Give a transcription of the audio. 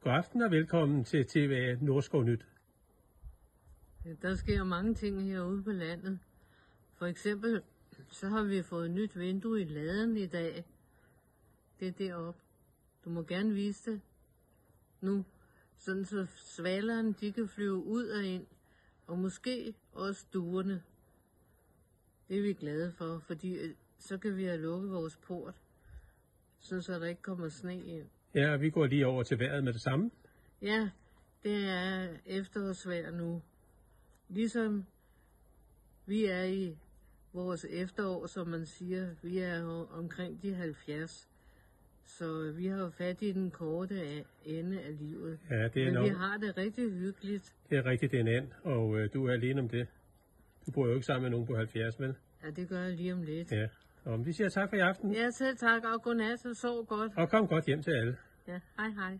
God aften og velkommen til TV Nordskov Nyt. Der sker mange ting herude på landet. For eksempel så har vi fået et nyt vindue i laden i dag. Det er deroppe. Du må gerne vise det nu, sådan så svalerne de kan flyve ud og ind, og måske også duerne. Det er vi glade for, fordi så kan vi have lukket vores port, så der ikke kommer sne ind. Ja, vi går lige over til vejret med det samme. Ja, det er efterårsvejr nu. Ligesom vi er i vores efterår, som man siger, vi er omkring de 70. Så vi har jo fat i den korte ende af livet. Ja, det er men vi har det rigtig hyggeligt. Det er rigtigt, det er en and, og du er alene om det. Du bor jo ikke sammen med nogen på 70, vel? Ja, det gør jeg lige om lidt. Ja, og vi siger tak for i aften. Ja, selv tak, og godnat, og sov godt. Og kom godt hjem til alle. Ja, hej hej.